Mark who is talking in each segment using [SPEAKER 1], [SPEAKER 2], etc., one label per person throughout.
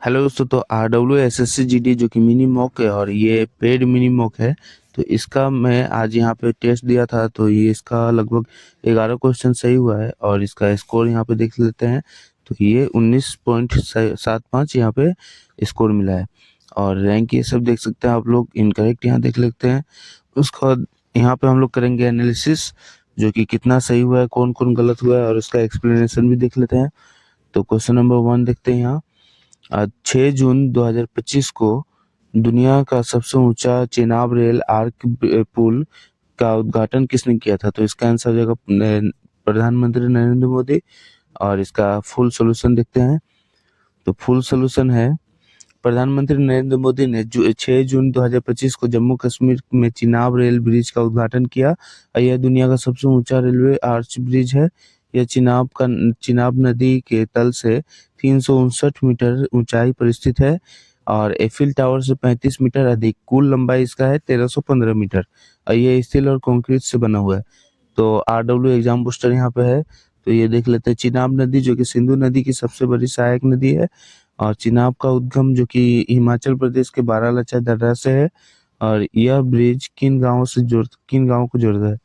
[SPEAKER 1] Hello दोस्तों। तो RWSSC GD जो कि मिनी मॉक है और ये पेड मिनी मॉक है। तो इसका मैं आज यहाँ पे टेस्ट दिया था, तो ये इसका लगभग 11 क्वेश्चन सही हुआ है और इसका स्कोर यहाँ पे देख लेते हैं। तो ये 19.75 यहाँ पे स्कोर मिला है और रैंक ये सब देख सकते हैं आप लोग। इनकरेक्ट यहाँ देख लेते हैं। उसका यहाँ पे हम लोग करेंगे एनालिसिस, जो कि कितना सही हुआ है, कौन कौन गलत हुआ है और उसका एक्सप्लेनेशन भी देख लेते हैं। तो क्वेश्चन नंबर 1 देखते हैं यहाँ। आज 6 जून 2025 को दुनिया का सबसे ऊंचा चेनाब रेल आर्क पुल का उद्घाटन किसने किया था? तो इसका आंसर हो जाएगा प्रधानमंत्री नरेंद्र मोदी। और इसका फुल सॉल्यूशन देखते हैं। तो फुल सॉल्यूशन है, प्रधानमंत्री नरेंद्र मोदी ने 6 जून 2025 को जम्मू कश्मीर में चिनाब रेल ब्रिज का उद्घाटन किया और यह दुनिया का सबसे ऊंचा रेलवे आर्च ब्रिज है। यह चिनाब नदी के तल से 359 मीटर ऊंचाई पर स्थित है और एफिल टावर से 35 मीटर अधिक। कुल लंबाई इसका है 1315 मीटर और यह स्टील और कंक्रीट से बना हुआ है। तो RW एग्जाम बूस्टर यहाँ पे है। तो ये देख लेते हैं, चिनाब नदी जो कि सिंधु नदी की सबसे बड़ी सहायक नदी है और चिनाब का उद्गम जो कि हिमाचल प्रदेश के बारालाचा दर्रा से है। और यह ब्रिज किन गांवों को जोड़ता है?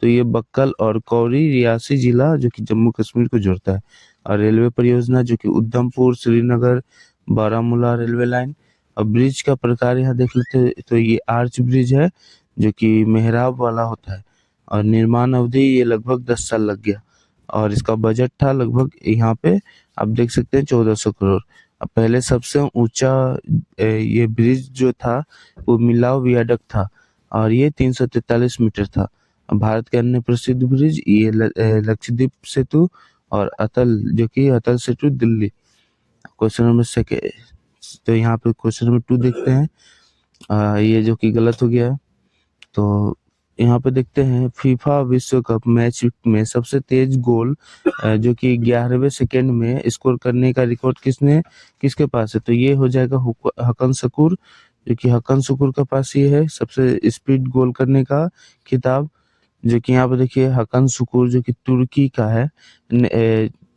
[SPEAKER 1] तो ये बक्कल और कौरी रियासी जिला जो कि जम्मू कश्मीर को जोड़ता है। और रेलवे परियोजना जो कि उधमपुर श्रीनगर बारामूला रेलवे लाइन। और ब्रिज का प्रकार यहाँ देख लेते हैं, तो ये आर्च ब्रिज है जो कि मेहराब वाला होता है और निर्माण अवधि ये लगभग 10 साल लग गया। और इसका बजट था लगभग यहाँ पे आप देख सकते हैं 1400 करोड़। अब पहले सबसे ऊंचा ये ब्रिज जो था वो मिलाव वियाडक्ट था और ये 343 मीटर था। अब भारत के अन्य प्रसिद्ध ब्रिज ये लक्षद्वीप सेतु और अटल जो कि Atal Setu Delhi. Question number second, तो यहाँ पे क्वेश्चन नंबर 2 देखते हैं। ये जो कि गलत हो गया है। तो यहाँ पे देखते हैं, फीफा विश्व कप मैच में सबसे तेज गोल जो कि 11वें सेकेंड में स्कोर करने का रिकॉर्ड किसके पास है? तो ये हो जाएगा हकन शकूर, जो कि हकन शकूर के पास ये है सबसे स्पीड गोल करने का खिताब। जो कि यहाँ पे देखिए हकन शकूर जो कि तुर्की का है,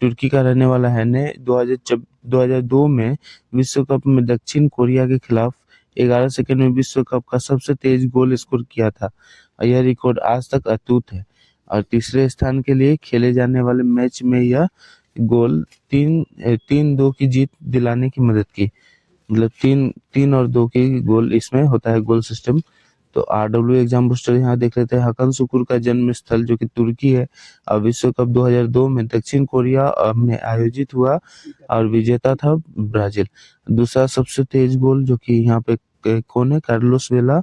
[SPEAKER 1] तुर्की का रहने वाला है ने 2002 में विश्व कप में दक्षिण कोरिया के खिलाफ 11 सेकंड में विश्व कप का सबसे तेज गोल स्कोर किया था और यह रिकॉर्ड आज तक अटूट है। और तीसरे स्थान के लिए खेले जाने वाले मैच में यह गोल 3-2 की जीत दिलाने की मदद की। मतलब 3-3 और 2 की गोल इसमें होता है गोल सिस्टम। तो RW एग्जाम बूस्टर यहाँ देख लेते हैं, हकन शुकुर का जन्म स्थल जो कि तुर्की है और विश्व कप 2002 में दक्षिण कोरिया में आयोजित हुआ और विजेता था ब्राजील। दूसरा सबसे तेज गोल जो कि यहाँ पे कौन है? कार्लोस वेला,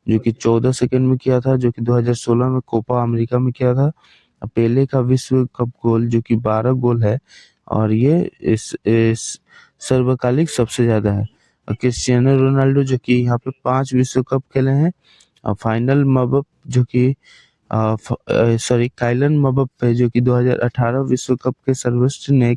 [SPEAKER 1] जो कि 14 सेकंड में किया था, जो कि 2016 में कोपा अमेरिका में किया था। पेले का विश्व कप गोल जो कि 12 गोल है और ये इस सर्वकालिक सबसे ज्यादा है। और क्रिस्टियानो रोनाल्डो जो कि यहाँ पे 5 विश्व कप खेले हैं। फाइनल मबप जो कि काइलन मबप्पे जो कि 2018 विश्व कप के सर्वश्रेष्ठ नए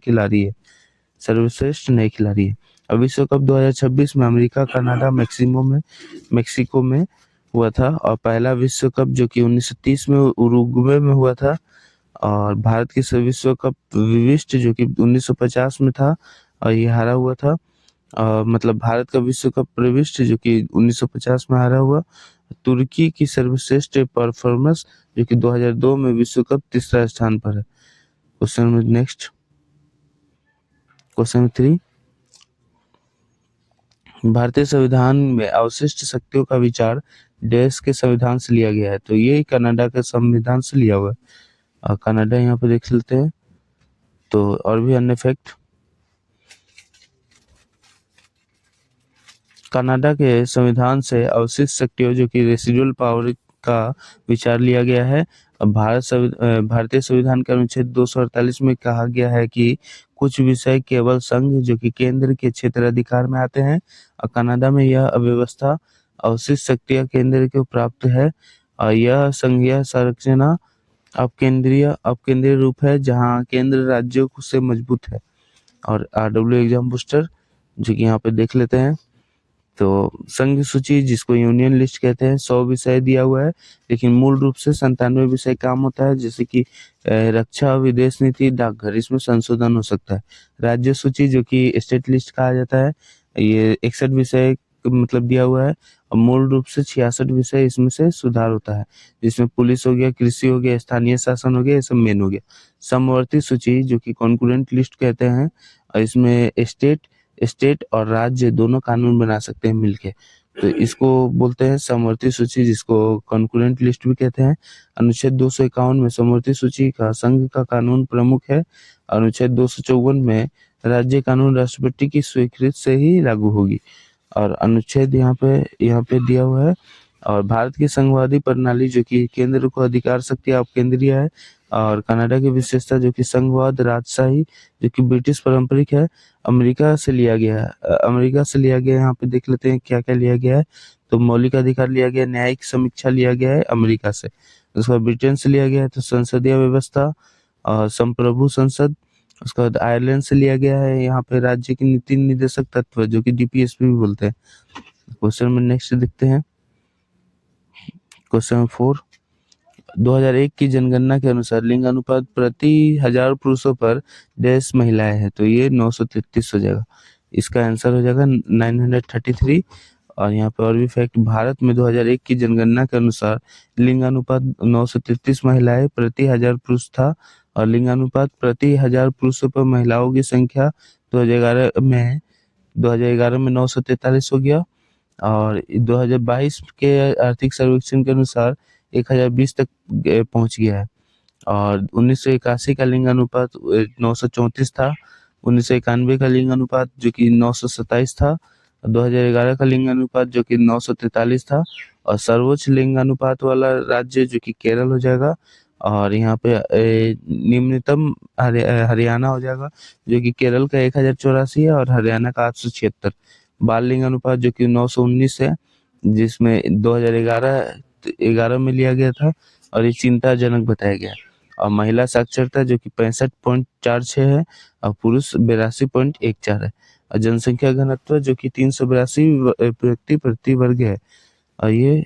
[SPEAKER 1] खिलाड़ी है। और विश्व कप 2026 में अमेरिका कनाडा मेक्सिको में हुआ था और पहला विश्व कप जो कि 1930 में उरुग्वे में हुआ था। और भारत की विश्व कप विशिष्ट जो कि 1950 में था और ये हारा हुआ था। मतलब भारत का विश्व कप प्रविष्ट जो कि 1950 में हारा हुआ। तुर्की की सर्वश्रेष्ठ परफॉर्मेंस जो कि 2002 में विश्व कप तीसरा स्थान पर है। क्वेश्चन नेक्स्ट, क्वेश्चन 3, भारतीय संविधान में अवशिष्ट शक्तियों का विचार देश के संविधान से लिया गया है। तो ये कनाडा के संविधान से लिया हुआ है और कनाडा यहाँ पे देख लेते हैं। तो और भी अन्य फैक्ट, कनाडा के संविधान से अवशिष्ट शक्तियों जो कि रेसिडुअल पावर का विचार लिया गया है। अब भारतीय संविधान के अनुच्छेद 248 में कहा गया है कि कुछ विषय केवल संघ जो कि केंद्र के क्षेत्राधिकार में आते हैं और कनाडा में यह अव्यवस्था अवशिष्ट शक्तियां केंद्र को प्राप्त है और यह संघीय संरचना अपकेंद्रीय रूप है जहां केंद्र राज्यों से मजबूत है। और RW एग्जाम बूस्टर जो कि यहाँ पे देख लेते हैं। तो संघ सूची जिसको यूनियन लिस्ट कहते हैं 100 विषय दिया हुआ है, लेकिन मूल रूप से 97 विषय काम होता है, जैसे कि रक्षा, विदेश नीति, डाकघर, इसमें संशोधन हो सकता है। राज्य सूची जो कि स्टेट लिस्ट कहा जाता है, ये 61 विषय मतलब दिया हुआ है और मूल रूप से 66 विषय इसमें से सुधार होता है, जिसमें पुलिस हो गया, कृषि हो गया, स्थानीय शासन हो गया, ये सब मेन हो गया। समवर्ती सूची जो कि कॉन्करेंट लिस्ट कहते हैं, और इसमें स्टेट और राज्य दोनों कानून बना सकते हैं मिलके, तो इसको बोलते हैं समवर्ती सूची, जिसको कॉन्करेंट लिस्ट भी कहते हैं। अनुच्छेद 251 में समवर्ती सूची का संघ का कानून प्रमुख है। अनुच्छेद 254 में राज्य कानून राष्ट्रपति की स्वीकृति से ही लागू होगी। और अनुच्छेद यहाँ पे दिया हुआ है। और भारत की संघवादी प्रणाली जो कि केंद्र को अधिकार शक्ति आप केंद्रीय है, और कनाडा की विशेषता जो कि संघवाद राजशाही जो कि ब्रिटिश पारंपरिक है, अमेरिका से लिया गया है। अमेरिका से लिया गया है, यहाँ पे देख लेते हैं क्या क्या लिया गया है। तो मौलिक अधिकार लिया गया है, न्यायिक समीक्षा लिया गया है अमेरिका से। उसके बाद ब्रिटेन से लिया गया है तो संसदीय व्यवस्था और संप्रभु संसद। उसके बाद आयरलैंड से लिया गया है, यहाँ पे राज्य की नीति निर्देशक तत्व जो कि डीपीएसपी भी बोलते हैं। क्वेश्चन में नेक्स्ट देखते हैं, क्वेश्चन 4। 2001 की जनगणना के अनुसार लिंग अनुपात प्रति 1000 पुरुषों पर डैश महिलाएं हैं, तो ये 933 हो जाएगा। इसका आंसर हो जाएगा 933। और यहाँ पे और भी फैक्ट, भारत में 2001 की जनगणना के अनुसार लिंग अनुपात 933 महिलाएं प्रति 1000 पुरुष था, और लिंग अनुपात प्रति 1000 पुरुषों पर महिलाओं की संख्या 2011 में 943 हो गया। और 2022 के आर्थिक सर्वेक्षण के अनुसार 1020 तक पहुंच गया है। और 1981 का लिंग अनुपात 934 था। 1991 का लिंग अनुपात जो कि 927 था। 2011 का लिंग अनुपात जो कि 943 था। और सर्वोच्च लिंग अनुपात वाला राज्य जो कि केरल हो जाएगा। और यहाँ पे निम्नतम हरियाणा हो जाएगा, जो कि केरल का 1084 है और हरियाणा का 876। बाल लिंग अनुपात जो कि 919 है, जिसमें 2011 में लिया गया था, और ये चिंताजनक बताया गया। और महिला साक्षरता जो कि 65.46 है, और पुरुष 82.14 है। और जनसंख्या घनत्व जो कि 382 व्यक्ति प्रति वर्ग है। और ये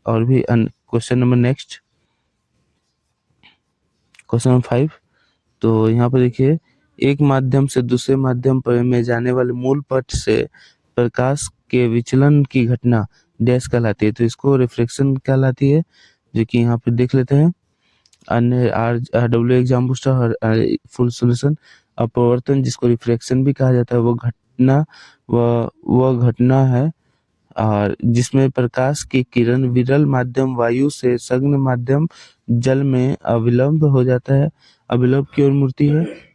[SPEAKER 1] और भी question number next, question number 5। तो यहाँ पर देखिए, एक माध्यम से दूसरे माध्यम पर में जाने वाले मूल पथ से प्रकाश के विचलन की घटना डैश कहलाती है, तो इसको रिफ्लेक्शन कहलाती है, जो कि यहाँ पे देख लेते हैं। अन्य RW exam booster full solution. अपवर्तन जिसको रिफ्लेक्शन भी कहा जाता है, वो घटना है और जिसमें प्रकाश की किरण विरल माध्यम वायु से सघन माध्यम जल में अविलंब हो जाता है, अविलंब की ओर मुड़ती है।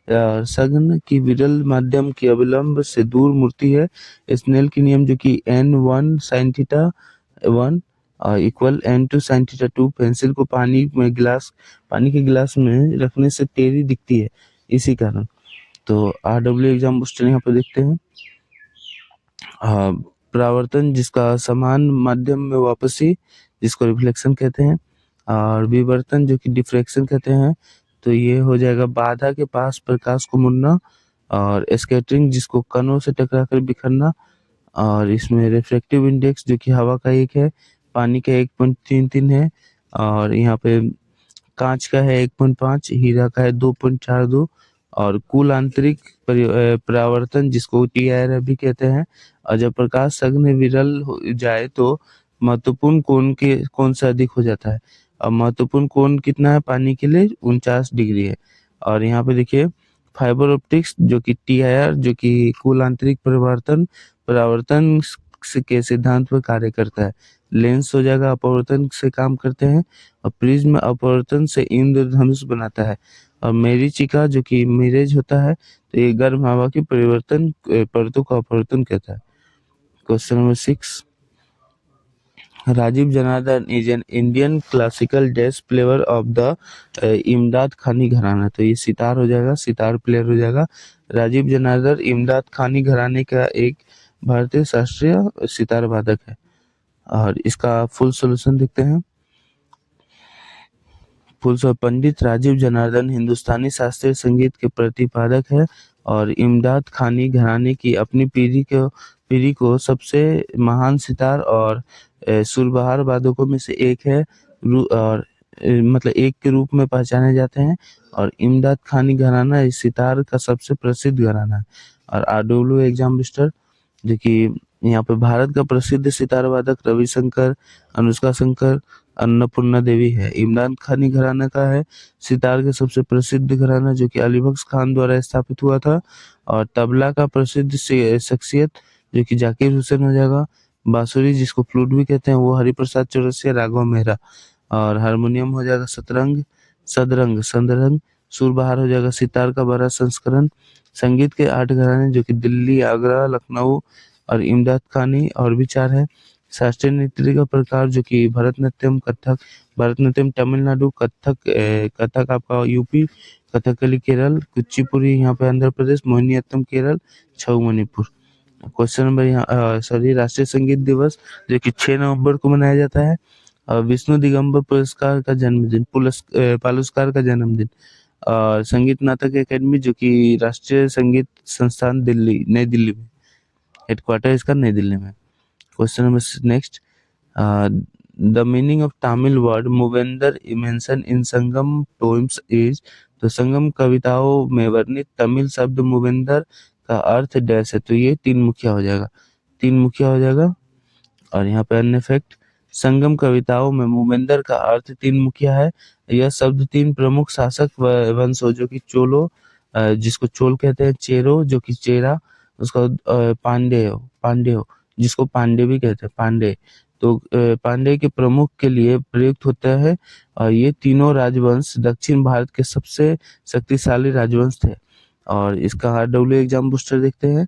[SPEAKER 1] सघन की विरल माध्यम की अविलंब से दूर मुड़ती है। स्नेल की नियम जो कि n1 sin theta 1 equal n2 sin theta 2। Pencil को पानी के गिलास में रखने से टेढ़ी दिखती है, इसी कारण। तो RW एग्जाम बूस्टर यहाँ पे देखते हैं। परावर्तन जिसका समान माध्यम में वापसी, जिसको रिफ्लेक्शन कहते हैं। और विवर्तन जो कि डिफ्रैक्शन कहते हैं। तो ये हो जाएगा बाधा के पास प्रकाश को मुड़ना। और स्कैटरिंग जिसको कणों से टकराकर बिखरना। और इसमें रिफ्रैक्टिव इंडेक्स जो कि हवा का 1 है, पानी का 1.33 है, और यहाँ पे कांच का है 1.5, हीरा का है 2.42। और कुल आंतरिक परावर्तन जिसको TIR भी कहते हैं। और जब प्रकाश सघन विरल हो जाए तो महत्वपूर्ण कोण से अधिक हो जाता है। और महत्वपूर्ण कोण कितना है पानी के लिए? 49 डिग्री है। और यहाँ पे देखिए, फाइबर ऑप्टिक्स जो कि TIR जो कि कुल आंतरिक परावर्तन के सिद्धांत पर कार्य करता है। लेंस हो जाएगा अपवर्तन से काम करते हैं। और प्रिज्म अपवर्तन से इंद्रधनुष बनाता है। और मेरिचिका जो कि मिरेज होता है, तो ये गर्म हवा की परिवर्तन परतों का अपवर्तन कहता है। Question number 6। Rajeev Janardan is an Indian classical jazz player of the Imdad Khani घराना, तो ये सितार हो जाएगा, सितार प्लेयर हो जाएगा। राजीव जनार्दन इमदाद खानी घराने का एक भारतीय शास्त्रीय सितार वादक है। और इसका फुल सॉल्यूशन देखते हैं। पंडित राजीव जनार्दन हिंदुस्तानी शास्त्रीय संगीत के प्रतिपादक है और इमदाद खानी घराने की अपनी पीढ़ी को सबसे महान सितार और सुरबहार वादकों में से एक है, और मतलब एक के रूप में पहचाने जाते हैं। और इमदाद खानी घराना इस सितार का सबसे प्रसिद्ध घराना है। और आरडब्ल्यू एग्जाम मिस्टर, जो कि यहाँ पे भारत का प्रसिद्ध सितार वादक रविशंकर, अनुष्का शंकर, अन्नपूर्णा देवी है। इमरान खानी घराना का है सितार के सबसे प्रसिद्ध घराना, जो कि अली बख्श खान द्वारा स्थापित हुआ था। और तबला का प्रसिद्ध शख्सियत जो कि जाकिर हुसैन हो जाएगा। बांसुरी जिसको फ्लूट भी कहते हैं वो हरिप्रसाद चौरसिया, राघव मेहरा। और हारमोनियम हो जाएगा सतरंग, सदरंग, संदरंग। सुरबहार हो जाएगा सितार का बड़ा संस्करण। संगीत के 8 घराने जो कि दिल्ली, आगरा, लखनऊ और इमदाद खानी और भी 4 है। शास्त्रीय नृत्य का प्रकार जो कि भरतनाट्यम, कथक, भरतनाट्यम तमिलनाडु, कथक आपका यूपी, कथकली केरल, कुचिपुड़ी यहाँ पे आंध्र प्रदेश, मोहिनीअट्टम केरल, छऊ मणिपुर। क्वेश्चन नंबर यहाँ सॉरी राष्ट्रीय संगीत दिवस जो कि 6 नवंबर को मनाया जाता है। विष्णु दिगंबर पुरस्कार का जन्मदिन, पुरस्कार का जन्मदिन। और संगीत नाटक एकेडमी जो कि राष्ट्रीय संगीत संस्थान दिल्ली, नई दिल्ली में हेडक्वार्टर इसका नई दिल्ली में। Question number next, the meaning of Tamil word Moovendar mention in Sangam poems is. तो संगम कविताओं में वर्णित तमिल शब्द मूवेंदर का अर्थ डैश है। तो ये 3 मुखिया हो जाएगा, 3 मुखिया हो जाएगा। और यहाँ पे अन्य फैक्ट, संगम कविताओं में मूवेंदर का अर्थ 3 मुखिया है। यह शब्द 3 प्रमुख शासक वंशों जो कि चोलो, जिसको चोल कहते हैं, चेरो जो कि चेरा, उसका पांड्य जिसको पांडे भी कहते हैं, पांडे। तो पांडे के प्रमुख के लिए प्रयुक्त होता है। और ये तीनों राजवंश दक्षिण भारत के सबसे शक्तिशाली राजवंश थे। और इसका आरडब्ल्यू एग्जाम बूस्टर देखते हैं।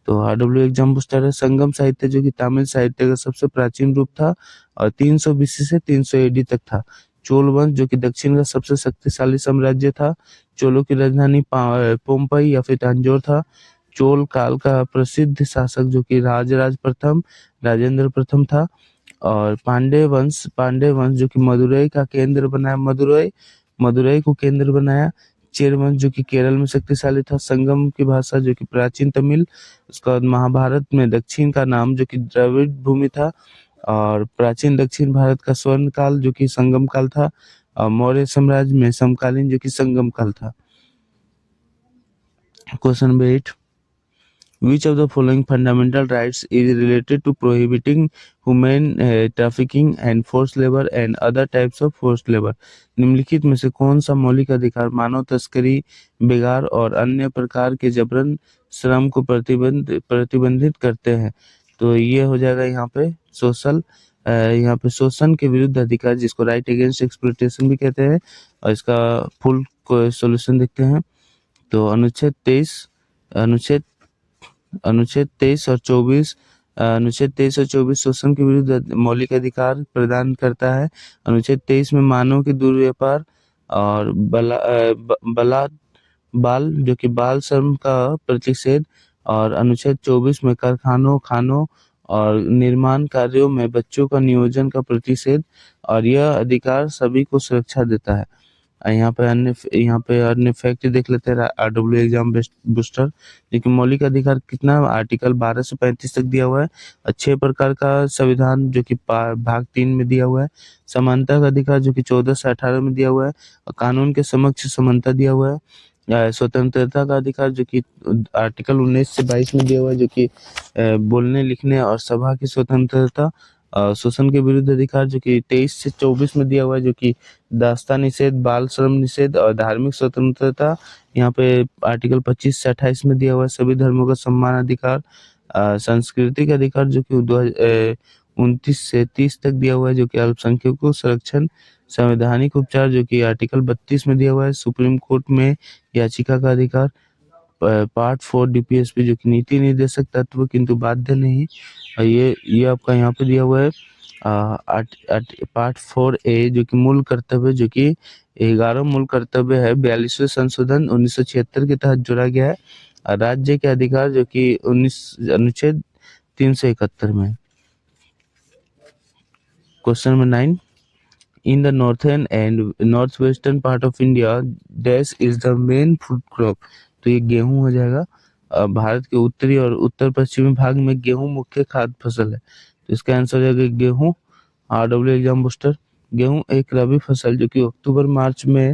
[SPEAKER 1] तो आरडब्ल्यू एग्जाम बूस्टर है संगम साहित्य जो कि तमिल साहित्य का सबसे प्राचीन रूप था और 300 बीसी से 300 एडी तक था। चोल वंश जो कि दक्षिण का सबसे शक्तिशाली साम्राज्य था। चोलों की राजधानी पोम्पई या फिर तांजोर था। चोल काल का प्रसिद्ध शासक जो कि राजराज प्रथम, राजेंद्र प्रथम था। और पांडे वंश जो कि मदुरई का केंद्र बनाया, मदुरई को केंद्र बनाया। चेर वंश जो कि केरल में शक्तिशाली था। संगम की भाषा जो कि प्राचीन तमिल। उसका बाद महाभारत में दक्षिण का नाम जो कि द्रविड़ भूमि था। और प्राचीन दक्षिण भारत का स्वर्ण काल जो कि संगम काल था। और मौर्य साम्राज्य में समकालीन जो कि संगम काल था। Question number 8, Which of the following fundamental rights is related to prohibiting human trafficking and forced labor and other types of forced labor? निम्नलिखित में से कौन सा मौलिक अधिकार मानव तस्करी, बेगार और अन्य प्रकार के जबरन श्रम को प्रतिबंधित करते हैं? तो ये हो जाएगा यहाँ पे यहाँ पे शोषण के विरुद्ध अधिकार, जिसको राइट अगेंस्ट एक्सप्लॉयटेशन भी कहते हैं। और इसका फुल सॉल्यूशन देखते हैं। तो अनुच्छेद 23 और 24, अनुच्छेद 23 और 24 शोषण के विरुद्ध मौलिक अधिकार प्रदान करता है। अनुच्छेद 23 में मानव के दुर्व्यापार और बाल जो कि बाल श्रम का प्रतिषेध। और अनुच्छेद 24 में कारखानों, खानों और निर्माण कार्यों में बच्चों का नियोजन का प्रतिषेध। और यह अधिकार सभी को सुरक्षा देता है। यहाँ पे अन्य फैक्ट देख लेते हैं आरडब्ल्यू एग्जाम बूस्टर। लेकिन मौलिक अधिकार कितना, आर्टिकल 12 से 35 तक दिया हुआ है। 6 प्रकार का संविधान जो कि भाग 3 में दिया हुआ है। समानता का अधिकार जो कि 14 से 18 में दिया हुआ है। और कानून के समक्ष समानता दिया हुआ है। स्वतंत्रता का अधिकार जो कि आर्टिकल 19 से 22 में दिया हुआ है, जो कि बोलने, लिखने और सभा की स्वतंत्रता। शोषण के विरुद्ध अधिकार जो कि 23 से 24 में दिया हुआ है, जो कि दास्ता निषेध, बाल श्रम निषेध और धार्मिक स्वतंत्रता। यहाँ पे आर्टिकल 25 से 28 में दिया हुआ है। सभी धर्मों का सम्मान अधिकार। सांस्कृतिक अधिकार जो कि 29 से 30 तक दिया हुआ है, जो कि अल्पसंख्यकों को संरक्षण। संवैधानिक उपचार जो कि आर्टिकल 32 में दिया हुआ है। सुप्रीम कोर्ट में याचिका का अधिकार। पार्ट 4 डीपीएसपी जो कि नीति निर्देशक तत्व किंतु बाध्य नहीं। ये आपका यहाँ पे दिया हुआ है। पार्ट 4A जो कि मूल कर्तव्य, जो कि 11 मूल कर्तव्य है, 42वें संशोधन 1976 के तहत जोड़ा गया है। राज्य के अधिकार जो कि अनुच्छेद 371 में। Question number 9, in the northern and northwestern part of India, dash is the main food crop। तो ये गेहूं हो जाएगा। भारत के उत्तरी और उत्तर पश्चिमी भाग में गेहूं मुख्य खाद्य फसल है। तो इसका आंसर हो जाएगा गेहूं। RW एग्जाम बूस्टर, गेहूं एक रबी फसल जो कि अक्टूबर मार्च में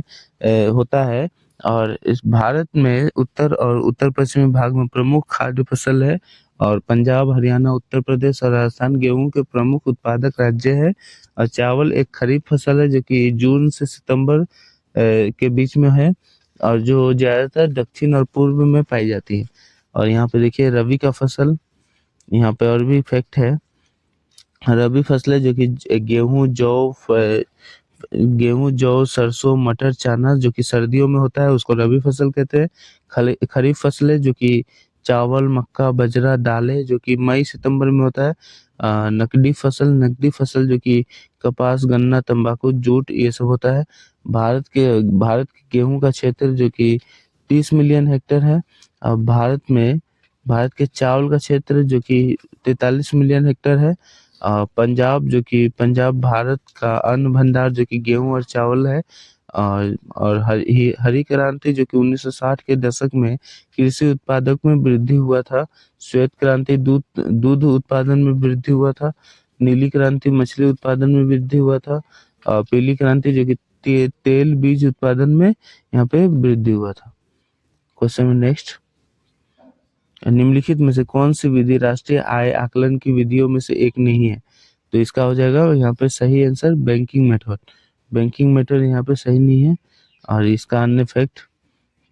[SPEAKER 1] होता है और इस भारत में उत्तर और उत्तर पश्चिमी भाग में प्रमुख खाद्य फसल है। और पंजाब, हरियाणा, उत्तर प्रदेश और राजस्थान गेहूं के प्रमुख उत्पादक राज्य है। और चावल एक खरीफ फसल है जो कि जून से सितंबर के बीच में है और जो ज्यादातर दक्षिण और पूर्व में पाई जाती है। और यहाँ पे देखिए रबी का फसल, यहाँ पे और भी फैक्ट है। रबी फसलें जो कि गेहूं, जौ, सरसों, मटर, चना जो कि सर्दियों में होता है उसको रबी फसल कहते हैं। खरीफ फसलें जो कि चावल, मक्का, बाजरा, दालें जो कि मई सितंबर में होता है। नकदी फसल जो कि कपास, गन्ना, तंबाकू, जूट ये सब होता है। भारत के गेहूं का क्षेत्र जो कि 30 मिलियन हेक्टेयर है। अब भारत के चावल का क्षेत्र जो कि 43 मिलियन हेक्टेयर है। पंजाब भारत का अन्न भंडार जो कि गेहूं और चावल है। और हरी क्रांति जो कि 1960 के दशक में कृषि उत्पादक में वृद्धि हुआ था। श्वेत क्रांति दूध दूध उत्पादन में वृद्धि हुआ था। नीली क्रांति मछली उत्पादन में वृद्धि हुआ था। और पीली क्रांति जो कि तेल बीज उत्पादन में यहाँ पे वृद्धि हुआ था। क्वेश्चन नेक्स्ट, निम्नलिखित में से कौन सी विधि राष्ट्रीय आय आकलन की विधियों में से एक नहीं है? तो इसका हो जाएगा यहाँ पे सही answer banking method. Banking method यहाँ पे सही नहीं है। और इसका अन्य फैक्ट,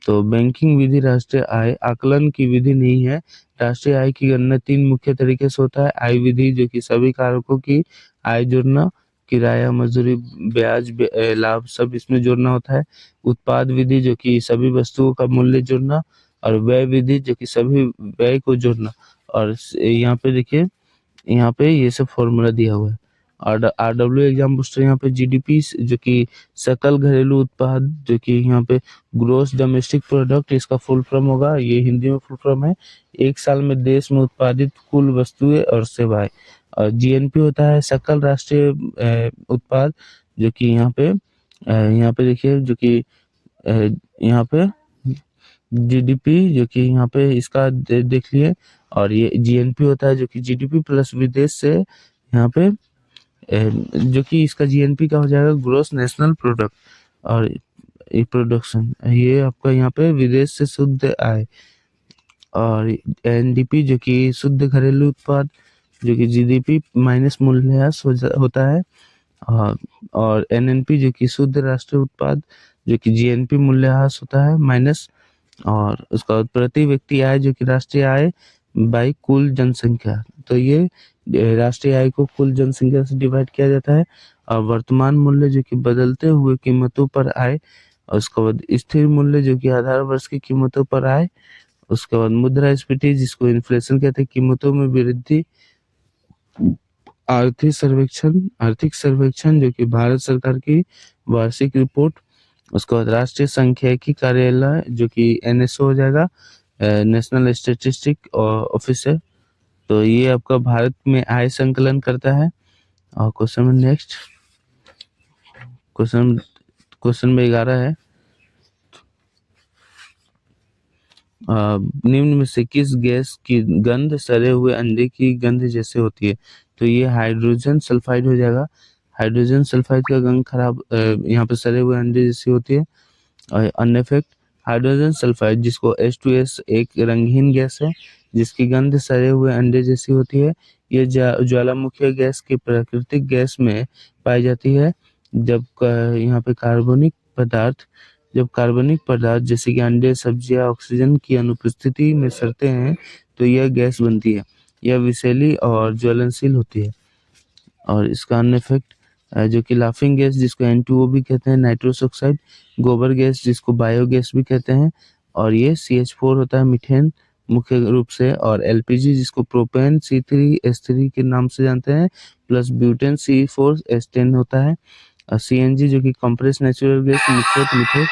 [SPEAKER 1] तो बैंकिंग विधि राष्ट्रीय आय आकलन की विधि नहीं है। राष्ट्रीय आय की गणना 3 मुख्य तरीके से होता है। आय विधि जो कि सभी कारकों की आय जोड़ना, किराया, मजदूरी, ब्याज, लाभ सब इसमें जोड़ना होता है। उत्पाद विधि जो कि सभी वस्तुओं का मूल्य जोड़ना। और व्यय विधि जो कि सभी व्यय को जोड़ना। और यहाँ पे देखिए, यहाँ पे ये सब फॉर्मूला दिया हुआ है। और RW एग्जाम बूस्टर यहाँ पे GDP जो कि सकल घरेलू उत्पाद जो कि यहाँ पे ग्रोस डोमेस्टिक प्रोडक्ट इसका फुल फॉर्म होगा, ये हिंदी में फुल फॉर्म है। एक साल में देश में उत्पादित कुल वस्तुएं और सेवाएं। और GNP होता है सकल राष्ट्रीय उत्पाद जो कि यहाँ पे देखिए जो कि यहाँ पे GDP जो कि यहाँ पे इसका देख लिए। और ये GNP होता है जो कि GDP प्लस विदेश से यहाँ पे जो कि इसका GNP का हो जाएगा ग्रोस नेशनल प्रोडक्ट। और ये प्रोडक्शन ये आपका यहाँ पे विदेश से शुद्ध आय। और NDP जो कि शुद्ध घरेलू उत्पाद जो कि GDP माइनस मूल्यह्रास होता है। और NNP जो कि शुद्ध राष्ट्रीय उत्पाद जो कि GNP मूल्यह्रास होता है माइनस। और उसका बाद प्रति व्यक्ति आय जो कि राष्ट्रीय आय बाई कुल जनसंख्या। तो ये राष्ट्रीय आय को कुल जनसंख्या से डिवाइड किया जाता है। और वर्तमान मूल्य जो कि बदलते हुए कीमतों पर आय। और उसके बाद स्थिर मूल्य जो कि आधार वर्ष की कीमतों पर आय। उसके बाद मुद्रास्फीति जिसको इन्फ्लेशन कहते हैं, कीमतों में वृद्धि। आर्थिक सर्वेक्षण जो कि भारत सरकार की वार्षिक रिपोर्ट। उसके बाद राष्ट्रीय सांख्यिकी कार्यालय जो कि NSO हो जाएगा, नेशनल स्टैटिस्टिक ऑफिस है। तो ये आपका भारत में आय संकलन करता है। और क्वेश्चन नेक्स्ट, क्वेश्चन में 11 है, निम्न में से किस गैस की गंध सड़े हुए अंडे की गंध जैसे होती है? तो ये हाइड्रोजन सल्फाइड हो जाएगा। हाइड्रोजन सल्फाइड का गंध खराब यहाँ पे सड़े हुए अंडे जैसी होती है। और अन्य फैक्ट, हाइड्रोजन सल्फाइड जिसको H2S एक रंगहीन गैस है जिसकी गंध सड़े हुए अंडे जैसी होती है। ये ज्वालामुखी गैस की प्राकृतिक गैस में पाई जाती है। यहाँ पे कार्बनिक पदार्थ जैसे कि अंडे, सब्जियां ऑक्सीजन की अनुपस्थिति में सड़ते हैं तो यह गैस बनती है। यह विषैली और ज्वलनशील होती है। और इसका अन्य इफेक्ट जो कि लाफिंग गैस जिसको N2O भी कहते हैं, नाइट्रस ऑक्साइड, गोबर गैस जिसको बायोगैस भी कहते हैं। और ये CH4 होता है, मीथेन मुख्य रूप से। और LPG जिसको प्रोपेन C3H3 के नाम से जानते हैं, प्लस ब्यूटेन C4H10 होता है। CNG जो कि कंप्रेस नेचुरल गैस मीथेन।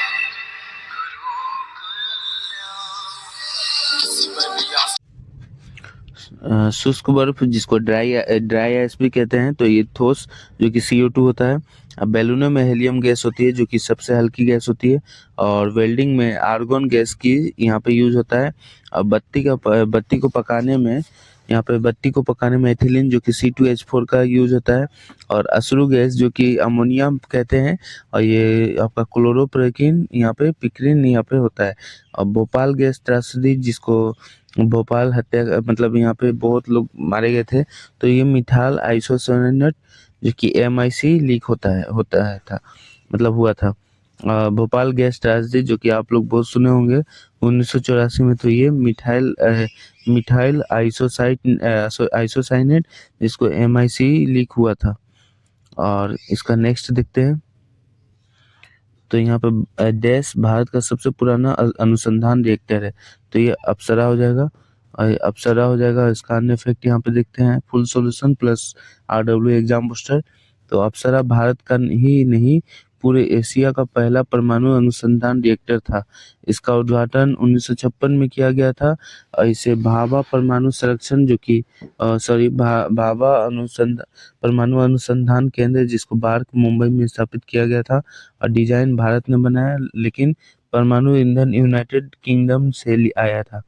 [SPEAKER 1] शुष्क बर्फ जिसको ड्राई आइस भी कहते हैं, तो ये ठोस जो कि CO2 होता है। अब बैलूनों में हीलियम गैस होती है जो कि सबसे हल्की गैस होती है। और वेल्डिंग में आर्गन गैस की यहाँ पे यूज होता है। अब बत्ती को पकाने में एथिलीन जो कि C2H4 का यूज होता है। और अश्रु गैस जो कि अमोनिया कहते हैं, और ये आपका क्लोरोप्रोकिन यहाँ पे पिक्रिन यहाँ पे होता है। और भोपाल गैस त्रासदी जिसको भोपाल हत्या मतलब यहाँ पे बहुत लोग मारे गए थे, तो ये मिथाइल आइसोसाइनेट जो कि MIC लीक होता है था मतलब हुआ था। भोपाल गैस त्रासदी जो कि आप लोग बहुत सुने होंगे 1984 में, तो ये मिथाइल आइसोसाइनेट जिसको MIC लीक हुआ था। और इसका नेक्स्ट देखते हैं। तो यहाँ पे डैश भारत का सबसे पुराना अनुसंधान रिएक्टर है, तो ये अप्सरा हो जाएगा। और ये अप्सरा हो जाएगा। इसका अन्य फैक्ट यहाँ पे देखते हैं, full solution plus RW exam booster. तो अप्सरा भारत का ही नहीं पूरे एशिया का पहला परमाणु अनुसंधान रिएक्टर था। इसका उद्घाटन 1956 में किया गया था। और इसे भाभा परमाणु संरक्षण जो कि भाभा परमाणु अनुसंधान केंद्र जिसको बार्क मुंबई में स्थापित किया गया था। और डिजाइन भारत ने बनाया, लेकिन परमाणु ईंधन यूनाइटेड किंगडम से आया था।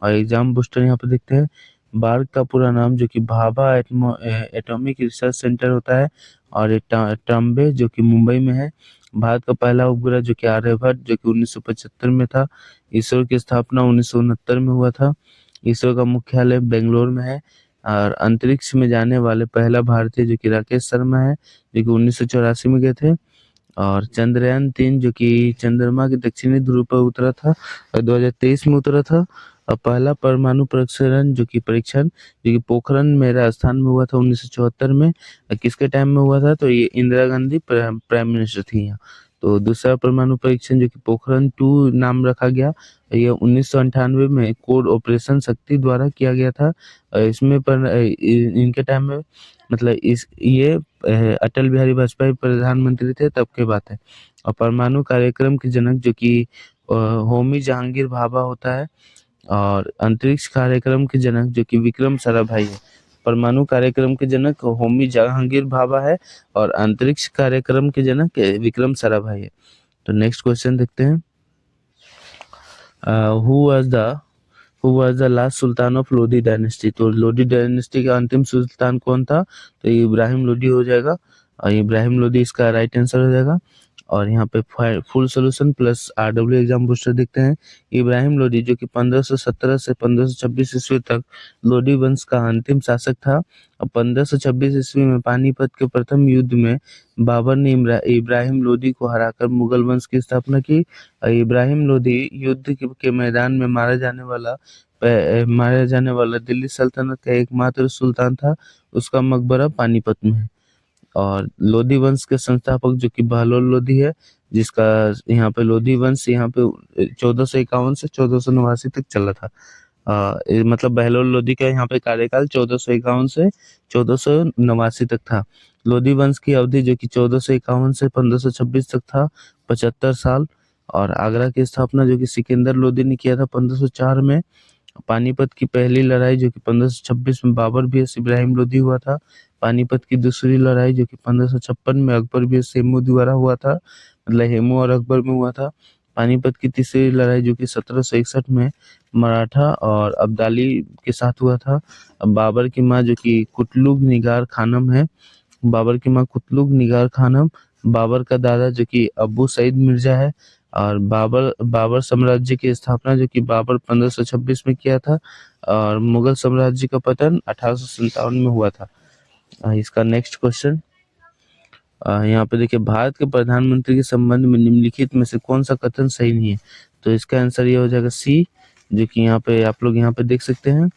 [SPEAKER 1] और एग्जाम बूस्टर यहाँ पे देखते हैं। बार्क का पूरा नाम जो कि भाभा एटॉमिक रिसर्च सेंटर होता है। और ये ट्रम्बे जो कि मुंबई में है। भारत का पहला उपग्रह जो कि आर्यभट्ट जो कि 1975 में था। इसरो की स्थापना 1969 में हुआ था। इसरो का मुख्यालय बेंगलोर में है। और अंतरिक्ष में जाने वाले पहला भारतीय जो कि राकेश शर्मा है, जो कि 1984 में गए थे। और चंद्रयान 3 जो कि चंद्रमा के दक्षिणी ध्रुव पर उतरा था और 2023 में उतरा था। और पहला परमाणु परीक्षण जो कि पोखरण में राजस्थान में हुआ था 1974 में। किसके टाइम में हुआ था, तो ये इंदिरा गांधी प्राइम मिनिस्टर थी यहाँ। तो दूसरा परमाणु परीक्षण जो कि पोखरण 2 नाम रखा गया, ये 1998 में कोड ऑपरेशन शक्ति द्वारा किया गया था। इसमें इनके टाइम में मतलब अटल बिहारी वाजपेयी प्रधानमंत्री थे तब की बात है। और परमाणु कार्यक्रम के जनक जो कि होमी जहांगीर भाभा होता है। और अंतरिक्ष कार्यक्रम के जनक जो कि विक्रम साराभाई है। परमाणु कार्यक्रम के जनक होमी जहांगीर भाभा है और अंतरिक्ष कार्यक्रम के जनक विक्रम साराभाई है। तो नेक्स्ट क्वेश्चन देखते हैं। Who was the last Sultan of Lodhi dynasty. तो लोधी डायनेस्टी का अंतिम सुल्तान कौन था, तो ये इब्राहिम लोधी हो जाएगा। और इब्राहिम लोधी इसका राइट आंसर हो जाएगा। और यहाँ पे full solution plus RW exam booster देखते हैं। इब्राहिम लोधी जो कि 1517 से 1526 ईस्वी तक लोधी वंश का अंतिम शासक था। और 1526 ईस्वी में पानीपत के प्रथम युद्ध में बाबर ने इब्राहिम लोधी को हराकर मुगल वंश की स्थापना की। और इब्राहिम लोधी युद्ध के मैदान में मारा जाने वाला दिल्ली सल्तनत का एकमात्र सुल्तान था। उसका मकबरा पानीपत में है। और लोधी वंश के संस्थापक जो कि बहलोल लोधी है, जिसका यहाँ पे लोधी वंश यहाँ पे 1451 से 1489 तक चला था। मतलब बहलोल लोधी का यहाँ पे कार्यकाल 1451 से 1489 तक था। लोधी वंश की अवधि जो कि 1451 से 1526 तक था, 75 साल। और आगरा की स्थापना जो कि सिकंदर लोधी ने किया था 1504 में। पानीपत की पहली लड़ाई जो कि 1526 में बाबर vs इब्राहिम लोधी हुआ था। पानीपत की दूसरी लड़ाई जो कि 1556 में अकबर vs हेमू द्वारा हुआ था, मतलब हेमू और अकबर में हुआ था। पानीपत की तीसरी लड़ाई जो कि 1761 में मराठा और अब्दाली के साथ हुआ था। अब बाबर की माँ जो कि कुतलुग निगार खानम है, बाबर की माँ कुतलुग निगार खानम, बाबर का दादा जो कि अबू सईद मिर्जा है। और बाबर साम्राज्य की स्थापना जो कि बाबर 1526 में किया था। और मुगल साम्राज्य का पतन 1857 में हुआ था। इसका नेक्स्ट क्वेश्चन यहाँ पे देखिए, भारत के प्रधानमंत्री के संबंध में निम्नलिखित में से कौन सा कथन सही नहीं है। तो इसका आंसर ये हो जाएगा C, जो कि यहाँ पे आप लोग यहाँ पे देख सकते हैं।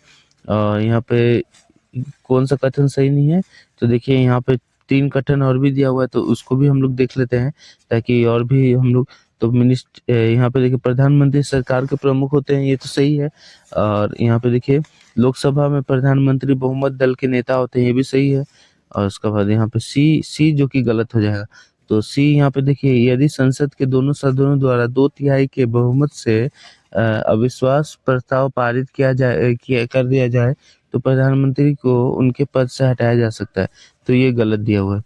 [SPEAKER 1] यहाँ पे कौन सा कथन सही नहीं है, तो देखिए यहाँ पे 3 कथन और भी दिया हुआ है, तो उसको भी हम लोग देख लेते हैं ताकि और भी हम लोग। तो यहाँ पे देखिए प्रधानमंत्री सरकार के प्रमुख होते हैं, ये तो सही है। और यहाँ पे देखिए लोकसभा में प्रधानमंत्री बहुमत दल के नेता होते हैं, ये भी सही है। और उसके बाद यहाँ पे सी जो कि गलत हो जाएगा। तो सी यहाँ पे देखिए, यदि संसद के दोनों सदनों द्वारा 2/3 के बहुमत से अविश्वास प्रस्ताव पारित कर दिया जाए तो प्रधानमंत्री को उनके पद से हटाया जा सकता है, तो ये गलत दिया हुआ है।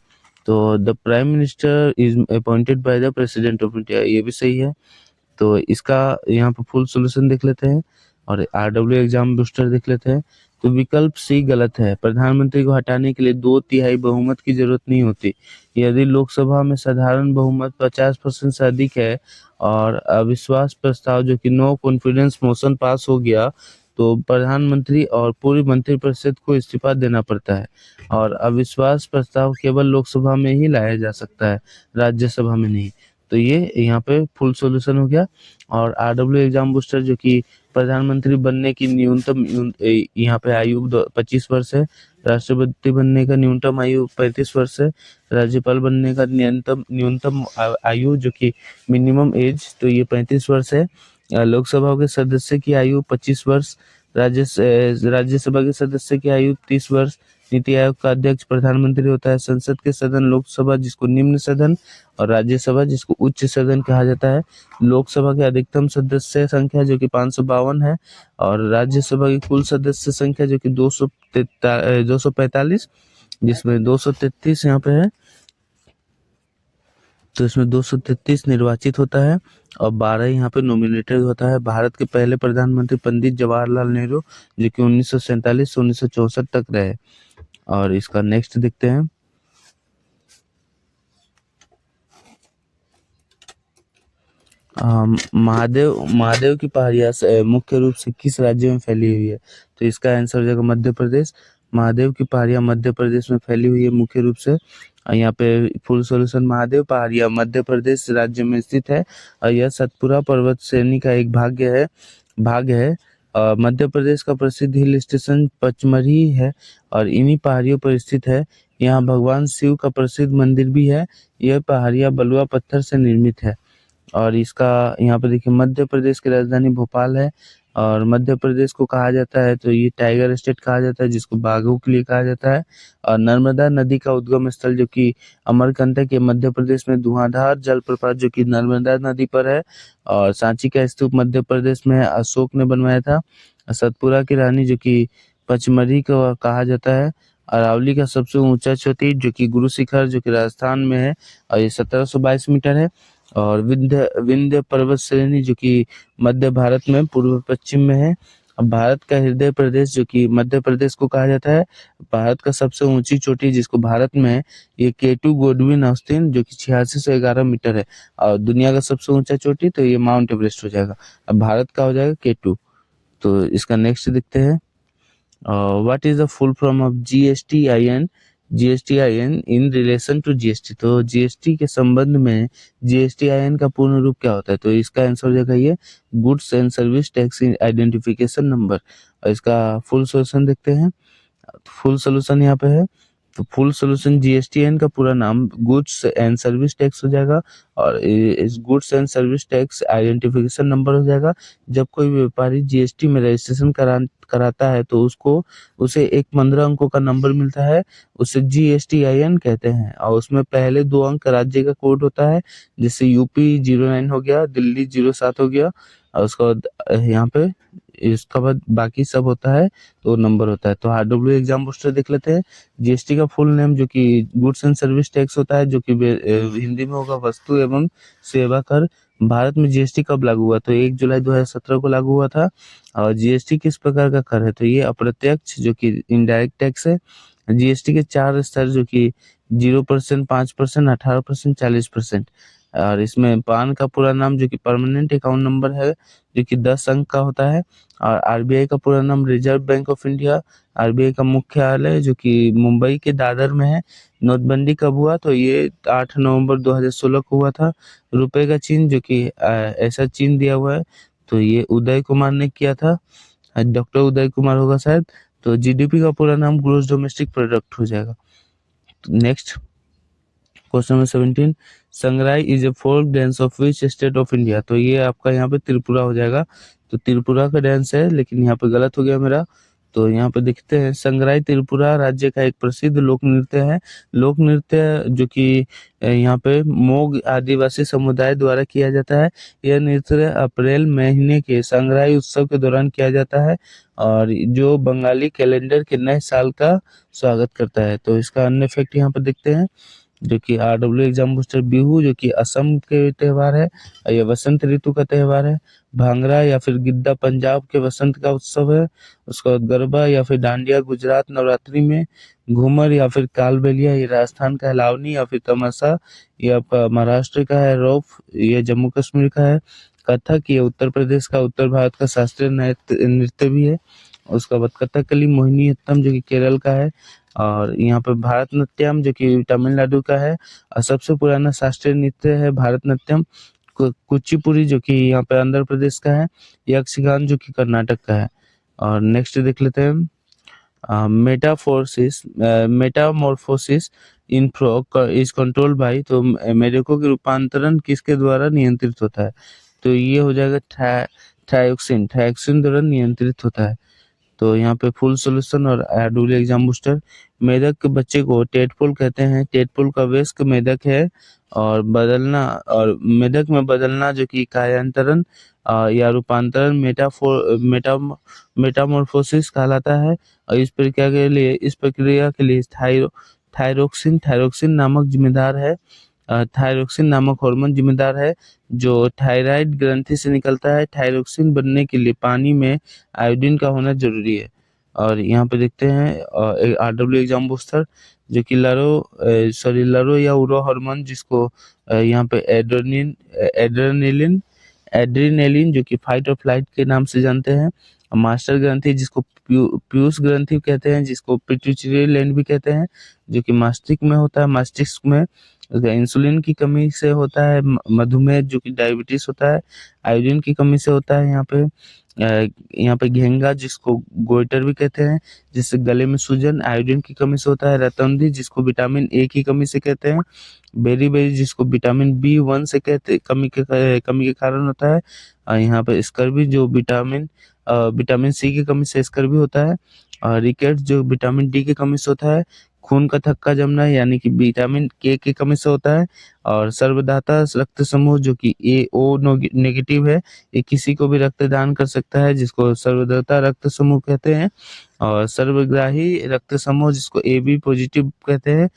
[SPEAKER 1] तो the prime minister is appointed by the president of India, ये भी सही है। तो इसका यहाँ पे फुल सॉल्यूशन देख लेते हैं और आरडब्ल्यू एग्जाम बूस्टर देख लेते हैं। तो विकल्प सी गलत है। प्रधानमंत्री को हटाने के लिए 2/3 बहुमत की जरूरत नहीं होती। यदि लोकसभा में साधारण बहुमत 50% से अधिक है और अविश्वास प्रस्ताव जो कि नो कॉन्फिडेंस मोशन पास हो गया, तो प्रधानमंत्री और पूरी मंत्रिपरिषद को इस्तीफा देना पड़ता है। और अविश्वास प्रस्ताव केवल लोकसभा में ही लाया जा सकता है, राज्यसभा में नहीं। तो ये यहाँ पे फुल सॉल्यूशन हो गया। और आरडब्ल्यू एग्जाम बूस्टर जो कि प्रधानमंत्री बनने की न्यूनतम यहाँ पे आयु 25 वर्ष है, राष्ट्रपति बनने का न्यूनतम आयु 35 वर्ष है, राज्यपाल बनने का न्यूनतम आयु जो कि मिनिमम एज तो ये 35 वर्ष है। लोकसभा के सदस्य की आयु 25 वर्ष, राज्यसभा के सदस्य की आयु 30 वर्ष। नीति आयोग का अध्यक्ष प्रधानमंत्री होता है। संसद के सदन लोकसभा जिसको निम्न सदन और राज्यसभा जिसको उच्च सदन कहा जाता है। लोकसभा के अधिकतम सदस्य संख्या जो कि 552 है और राज्यसभा की कुल सदस्य संख्या जो कि 245, जिसमें 233 यहाँ पे है। तो इसमें 233 निर्वाचित होता है और 12 यहाँ पे नॉमिनेटेड होता है। भारत के पहले प्रधानमंत्री पंडित जवाहरलाल नेहरू जो कि 1947 से 1964 तक रहे। और इसका नेक्स्ट देखते हैं। महादेव की पहाड़ियाँ मुख्य रूप से किस राज्य में फैली हुई है? तो इसका आंसर हो जाएगा मध्य प्रदेश। महादेव की पहाड़ियाँ मध्य प्रदेश में फैली हुई है मुख्य रूप से। यहाँ पे फुल सॉल्यूशन महादेव पहाड़ियाँ मध्य प्रदेश राज्य में स्थित है और यह सतपुरा पर्वत श्रेणी का एक भाग है। मध्य प्रदेश का प्रसिद्ध हिल स्टेशन पचमढ़ी है और इन्हीं पहाड़ियों पर स्थित है। यहाँ भगवान शिव का प्रसिद्ध मंदिर भी है। यह पहाड़ियाँ बलुआ पत्थर से निर्मित है। और इसका यहाँ पे देखिए मध्य प्रदेश की राजधानी भोपाल है और मध्य प्रदेश को कहा जाता है तो ये टाइगर स्टेट कहा जाता है, जिसको बाघों के लिए कहा जाता है। और नर्मदा नदी का उद्गम स्थल जो कि अमरकंटक के मध्य प्रदेश में धुआंधार जलप्रपात जो कि नर्मदा नदी पर है। और सांची का स्तूप मध्य प्रदेश में है, अशोक ने बनवाया था। सतपुरा की रानी जो कि पचमढ़ी को कहा जाता है। अरावली का सबसे ऊंचा चोटी जो कि गुरु शिखर जो कि राजस्थान में है और ये 1722 मीटर है। और विंध्य पर्वत श्रेणी जो कि मध्य भारत में पूर्व पश्चिम में है। अब भारत का हृदय प्रदेश जो कि मध्य प्रदेश को कहा जाता है। भारत का सबसे ऊंची चोटी जिसको भारत में है ये केटू गोडविन ऑस्टिन जो कि 8611 मीटर है। और दुनिया का सबसे ऊंचा चोटी तो ये माउंट एवरेस्ट हो जाएगा। अब भारत का हो जाएगा केटू। तो इसका नेक्स्ट देखते हैं। What is the full form of GSTIN in relation to GST? तो GST के संबंध में GSTIN का पूर्ण रूप क्या होता है? तो इसका आंसर हो जाएगा ये goods and service tax identification number. और इसका फुल सॉल्यूशन देखते हैं। फुल सॉल्यूशन यहाँ पे है। तो फुल सॉल्यूशन GSTIN का पूरा नाम गुड्स एंड सर्विस टैक्स हो जाएगा और इस goods and service tax identification number हो जाएगा। जब कोई व्यापारी GST में रजिस्ट्रेशन कराता है तो उसे एक 15 अंकों का नंबर मिलता है, उसे GSTIN कहते हैं। और उसमें पहले 2 अंक राज्य का कोड होता है, जैसे यूपी 09 हो गया, दिल्ली 07 हो गया। और उसका यहाँ पे इसका बाद बाकी सब होता है तो नंबर होता है। तो आरडब्ल्यू एग्जाम बूस्टर देख लेते हैं। GST का फुल नेम जो कि गुड्स एंड सर्विस टैक्स होता है, जो कि हिंदी में होगा वस्तु एवं सेवा कर। भारत में GST कब लागू हुआ? तो 1 जुलाई 2017 को लागू हुआ था। और GST किस प्रकार का कर है? तो ये अप्रत्यक्ष जो कि इनडायरेक्ट टैक्स है। GST के 4 स्तर जो कि 0%, 5%, 18%, 40%। और इसमें पान का पूरा नाम जो कि परमानेंट अकाउंट नंबर है जो कि 10 अंक का होता है। और RBI का पूरा नाम reserve bank of India. RBI का मुख्यालय जो कि मुंबई के दादर में है। नोटबंदी कब हुआ? तो ये 8 नवंबर 2016 को हुआ था। रुपए का चिन्ह जो कि ऐसा चिन्ह दिया हुआ है तो ये उदय कुमार ने किया था, डॉक्टर उदय कुमार होगा शायद। तो GDP का पूरा नाम ग्रोस डोमेस्टिक प्रोडक्ट हो जाएगा। Next question number 17, Sangrai is a folk dance of which state of India? तो ये आपका यहाँ पे त्रिपुरा हो जाएगा। तो त्रिपुरा का डांस है, लेकिन यहाँ पे गलत हो गया मेरा। तो यहाँ पे देखते हैं संगराई त्रिपुरा राज्य का एक प्रसिद्ध लोक नृत्य है। लोक नृत्य जो कि यहाँ पे मोग आदिवासी समुदाय द्वारा किया जाता है। यह नृत्य अप्रैल महीने के संगराई उत्सव के दौरान किया जाता है और जो बंगाली कैलेंडर के नए साल का स्वागत करता है। तो इसका अन्य फैक्ट यहाँ पर देखते हैं जो कि RW एग्जाम बूस्टर बिहू जो कि असम के त्योहार है और ये वसंत ऋतु का त्योहार है। भांगड़ा या फिर गिद्दा पंजाब के वसंत का उत्सव है। उसके बाद गरबा या फिर डांडिया गुजरात नवरात्रि में। घूमर या फिर कालबेलिया ये राजस्थान का है। लावनी या फिर तमाशा ये आपका महाराष्ट्र का है। रौफ ये जम्मू कश्मीर का है। कथक ये उत्तर प्रदेश का उत्तर भारत का शास्त्रीय नृत्य भी है। उसके बाद कथकली मोहिनीअट्टम जो कि केरल का है और यहाँ पे भारतनाट्यम जो कि तमिलनाडु का है और सबसे पुराना शास्त्रीय नृत्य है भारतनाट्यम। कुचिपुड़ी जो कि यहाँ पे आंध्र प्रदेश का है। यक्षगान जो कि कर्नाटक का है। और नेक्स्ट देख लेते हैं Metamorphosis in frog is control by. तो मेढकों के रूपांतरण किसके द्वारा नियंत्रित होता है? तो ये हो जाएगा थायॉक्सिन द्वारा नियंत्रित होता है। तो यहाँ पे फुल सॉल्यूशन और RW एग्जाम बूस्टर। मेढक के बच्चे को टेडपोल कहते हैं। टेडपोल का वयस्क मेढक है और मेढक में बदलना जो कि कायांतरण या रूपांतरण मेटामॉर्फोसिस कहलाता है। और इस प्रक्रिया के लिए थायरोक्सिन नामक जिम्मेदार है। थायरोक्सिन नामक हार्मोन जिम्मेदार है जो थायराइड ग्रंथि से निकलता है। थायरोक्सिन बनने के लिए पानी में आयोडीन का होना जरूरी है। और यहाँ पे देखते हैं RW एग्जाम बूस्टर जो कि लरो या उरो हार्मोन जिसको यहाँ पे एड्रेनेलिन जो कि फाइट और फ्लाइट के नाम से जानते हैं। मास्टर ग्रंथि जिसको पीयूष ग्रंथि कहते हैं, जिसको पिट्यूटरी ग्लैंड भी कहते हैं, जो कि मस्तिष्क में होता है। मस्तिष्क में इंसुलिन की कमी से होता है। मधुमेह जो कि डायबिटीज होता है। आयोडीन की कमी से होता है। यहाँ पे घेंगा जिसको गोइटर भी कहते हैं, जिससे गले में सूजन आयोडीन की कमी से होता है। रतौंधी जिसको विटामिन A की कमी से कहते हैं। बेरी जिसको विटामिन B1 से कहते कमी के कारण होता है। यहाँ पे स्कर्वी जो विटामिन C की कमी से स्कर्वी होता है। और रिकेट्स जो विटामिन D की कमी से होता है। खून का थक्का जमना यानी कि विटामिन K की कमी से होता है। और सर्वदाता रक्त समूह जो कि AO नेगेटिव है, ये किसी को भी रक्तदान कर सकता है जिसको सर्वदाता रक्त समूह कहते हैं। और सर्वग्राही रक्त समूह जिसको AB पॉजिटिव कहते हैं।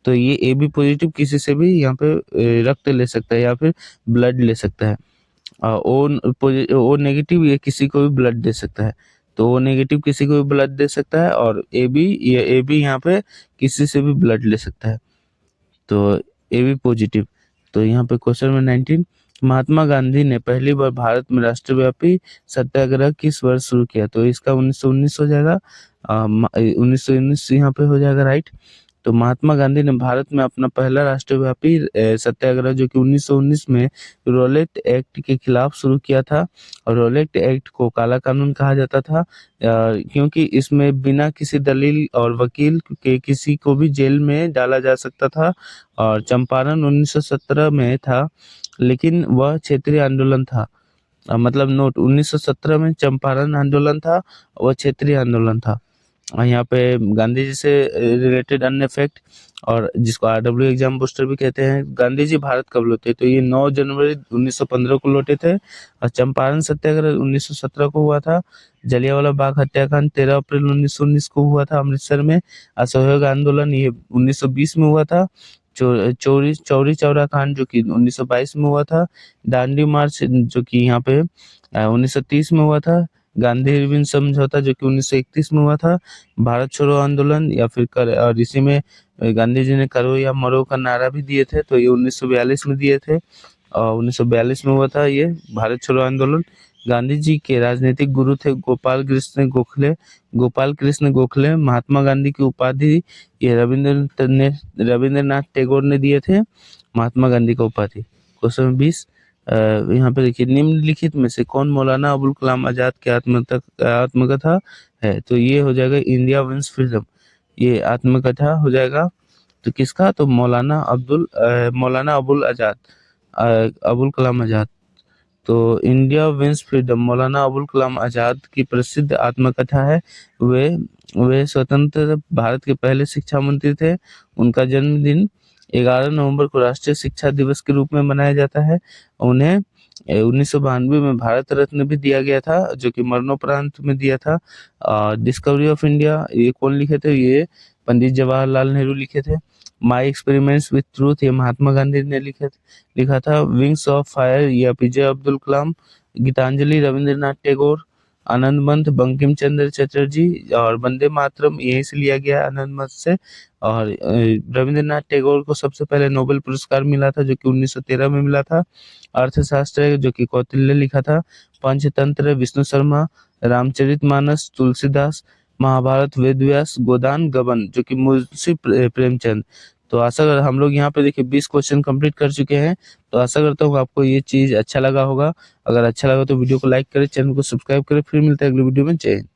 [SPEAKER 1] तो ये AB पॉजिटिव किसी से भी यहाँ पे रक्त ले सकता है या फिर ब्लड ले सकता है। ओ नेगेटिव ये किसी को भी ब्लड दे सकता है। तो ओ नेगेटिव किसी को भी ब्लड दे सकता है और ए बी यहाँ पे किसी से भी ब्लड ले सकता है। तो AB पॉजिटिव। तो यहाँ पे क्वेश्चन नंबर 19, महात्मा गांधी ने पहली बार भारत में राष्ट्रव्यापी सत्याग्रह किस वर्ष शुरू किया? तो इसका 1919 हो जाएगा। 1919 यहाँ पे हो जाएगा राइट। तो महात्मा गांधी ने भारत में अपना पहला राष्ट्रव्यापी सत्याग्रह जो कि 1919 में रोलेट एक्ट के खिलाफ शुरू किया था। और रोलेट एक्ट को काला कानून कहा जाता था क्योंकि इसमें बिना किसी दलील और वकील के किसी को भी जेल में डाला जा सकता था। और चंपारण 1917 में था, लेकिन वह क्षेत्रीय आंदोलन था। मतलब नोट 1917 में चंपारण आंदोलन था, वह क्षेत्रीय आंदोलन था। और यहाँ पे गांधी जी से रिलेटेड अन्य फैक्ट और जिसको RW एग्जाम बूस्टर भी कहते हैं। गांधी जी भारत कब लौटे? तो ये 9 जनवरी 1915 को लौटे थे। और चंपारण सत्याग्रह 1917 को हुआ था। जलियांवाला बाग हत्याकांड 13 अप्रैल 1919 को हुआ था अमृतसर में। असहयोग आंदोलन ये 1920 में हुआ था। चौरी चौरा कांड जो कि 1922 में हुआ था। दांडी मार्च जो कि यहाँ पे 1930 में हुआ था। गांधी इरविन समझौता जो कि 1931 में हुआ था। भारत छोड़ो आंदोलन या फिर और इसी में गांधी जी ने करो या मरो का नारा भी दिए थे, तो ये 1942 में दिए थे। और 1942 में हुआ था ये भारत छोड़ो आंदोलन। गांधी जी के राजनीतिक गुरु थे गोपाल कृष्ण गोखले। महात्मा गांधी की उपाधि ये रविंद्रनाथ टैगोर ने दिए थे महात्मा गांधी का उपाधि। क्वेश्चन 20, यहाँ पे देखिए निम्नलिखित में से कौन मौलाना अबुल कलाम आजाद की आत्मकथा है? तो ये हो जाएगा इंडिया विंस फ्रीडम, ये आत्मकथा हो जाएगा। तो किसका? तो मौलाना अबुल कलाम आजाद। तो India wins freedom Maulana Abul Kalam Azad की प्रसिद्ध आत्मकथा है। वे वे स्वतंत्र भारत के पहले शिक्षा मंत्री थे। उनका जन्मदिन 11 नवंबर को राष्ट्रीय शिक्षा दिवस के रूप में मनाया जाता है। उन्हें 1992 में भारत रत्न भी दिया गया था, जो कि मरणोपरांत में दिया था। डिस्कवरी ऑफ इंडिया ये कौन लिखे थे? ये पंडित जवाहरलाल नेहरू लिखे थे। माई एक्सपेरिमेंट्स विथ ट्रूथ ये महात्मा गांधी ने लिखा था। विंग्स ऑफ फायर ये एपीजे अब्दुल कलाम। गीतांजलि रविंद्रनाथ टैगोर। आनंद मंथ बंकिम चंद्र चटर्जी। और वंदे मातरम यहीं से लिया गया है, आनंद मंथ से। और रविंद्रनाथ टैगोर को सबसे पहले नोबेल पुरस्कार मिला था, जो कि 1913 में मिला था। अर्थशास्त्र है, जो कि कौटिल्य लिखा था। पंचतंत्र विष्णु शर्मा। रामचरितमानस तुलसीदास। महाभारत वेद व्यास। गोदान गबन जो कि मुंशी प्रेमचंद। तो आशा कर हम लोग यहाँ पे देखिए 20 क्वेश्चन कंप्लीट कर चुके हैं। तो आशा करता हूँ आपको ये चीज अच्छा लगा होगा। अगर अच्छा लगा तो वीडियो को लाइक करें, चैनल को सब्सक्राइब करें। फिर मिलते हैं अगले वीडियो में। जय हिंद।